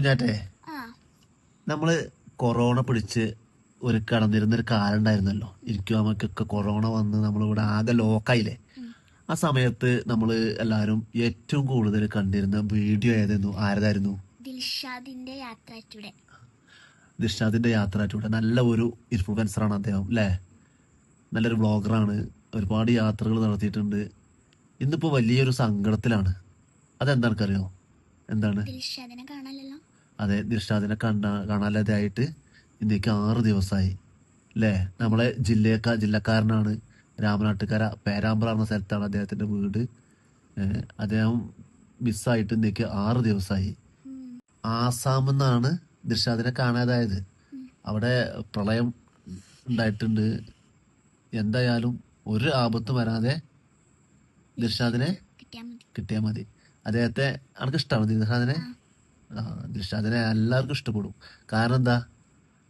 കുഞ്ഞാറ്റേ, നമ്മള് കൊറോണ പിടിച്ച് ഒരു കടന്നിരുന്നൊരു കാലം ഉണ്ടായിരുന്നല്ലോ. എനിക്കും അമ്മക്കൊക്കെ കൊറോണ വന്ന് നമ്മളിവിടെ ആകെ ലോക്കായില്ലേ. ആ സമയത്ത് നമ്മള് എല്ലാരും ഏറ്റവും കൂടുതൽ കണ്ടിരുന്ന വീഡിയോ ആരതായിരുന്നു? ദിൽഷാദിന്റെ യാത്ര ടുഡേ. ദിൽഷാദിന്റെ യാത്ര ടുഡേ. നല്ല ഒരു ഇൻഫ്ലുവൻസറാണ് അദ്ദേഹം, അല്ലേ? നല്ലൊരു ബ്ലോഗറാണ്. ഒരുപാട് യാത്രകൾ നടത്തിയിട്ടുണ്ട്. ഇന്നിപ്പോ വലിയൊരു സങ്കടത്തിലാണ്. അതെന്താണെന്നറിയോ? എന്താണ്? ദിൽഷാദിനെ കാണാനല്ലോ. അതെ, ദിൽഷാദിനെ കാണാതായിട്ട് ഇന്നേക്ക് 6 ദിവസമായി, അല്ലേ? നമ്മളെ ജില്ലക്കാരനാണ്. രാമനാട്ടുകര പേരാമ്പ്ര എന്ന സ്ഥലത്താണ് അദ്ദേഹത്തിന്റെ വീട്. അദ്ദേഹം മിസ്സായിട്ട് ഇന്നേക്ക് 6 ദിവസമായി. ആസാമിൽ നിന്നാണ് ദിൽഷാദിനെ കാണാതായത്. അവിടെ പ്രളയം ഉണ്ടായിട്ടുണ്ട്. എന്തായാലും ഒരു ആപത്തും വരാതെ ദിൽഷാദിനെ കിട്ടിയാൽ മതി. അദ്ദേഹത്തെ അനക്ക് ഇഷ്ടമാണ് ദിൽഷാദിനെ? ദിൽഷാദിനെ എല്ലാവർക്കും ഇഷ്ടപ്പെടും. കാരണം എന്താ?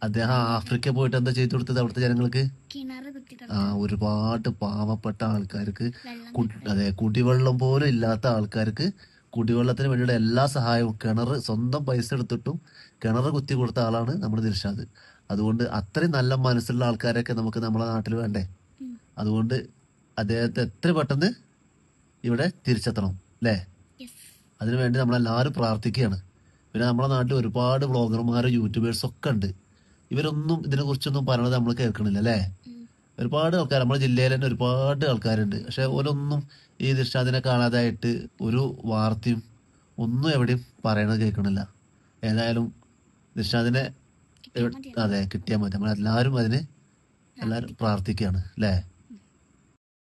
അദ്ദേഹം ആഫ്രിക്ക പോയിട്ട് എന്താ ചെയ്തു കൊടുത്തത് അവിടുത്തെ ജനങ്ങൾക്ക്? ഒരുപാട് പാവപ്പെട്ട ആൾക്കാർക്ക്, അതെ, കുടിവെള്ളം പോലും ഇല്ലാത്ത ആൾക്കാർക്ക് കുടിവെള്ളത്തിന് വേണ്ടിയുള്ള എല്ലാ സഹായവും, സ്വന്തം പൈസ എടുത്തിട്ടും കിണർ കുത്തി കൊടുത്ത ആളാണ് നമ്മുടെ ദിൽഷാദ്. അതുകൊണ്ട് അത്രയും നല്ല മനസ്സുള്ള ആൾക്കാരൊക്കെ നമുക്ക് നമ്മുടെ നാട്ടിൽ വേണ്ടേ? അതുകൊണ്ട് അദ്ദേഹത്തെ എത്ര പെട്ടെന്ന് ഇവിടെ തിരിച്ചെത്തണം, അല്ലേ? അതിനുവേണ്ടി നമ്മളെല്ലാവരും പ്രാർത്ഥിക്കുകയാണ്. പിന്നെ നമ്മുടെ നാട്ടിൽ ഒരുപാട് വ്ളോഗർമാരും യൂട്യൂബേഴ്സും ഒക്കെ ഉണ്ട്. ഇവരൊന്നും ഇതിനെ കുറിച്ചൊന്നും പറയണത് നമ്മൾ കേൾക്കണില്ല, അല്ലേ? ഒരുപാട് ആൾക്കാർ നമ്മുടെ ജില്ലയിൽ തന്നെ ഒരുപാട് ആൾക്കാരുണ്ട്. പക്ഷെ ഓരൊന്നും ഈ ദിൽഷാദിനെ കാണാതായിട്ട് ഒരു വാർത്തയും ഒന്നും എവിടെയും പറയണത് കേൾക്കണില്ല. ഏതായാലും ദിൽഷാദിനെ അതെ കിട്ടിയാൽ മതി. നമ്മളെല്ലാവരും എല്ലാവരും പ്രാർത്ഥിക്കുകയാണ്, അല്ലേ?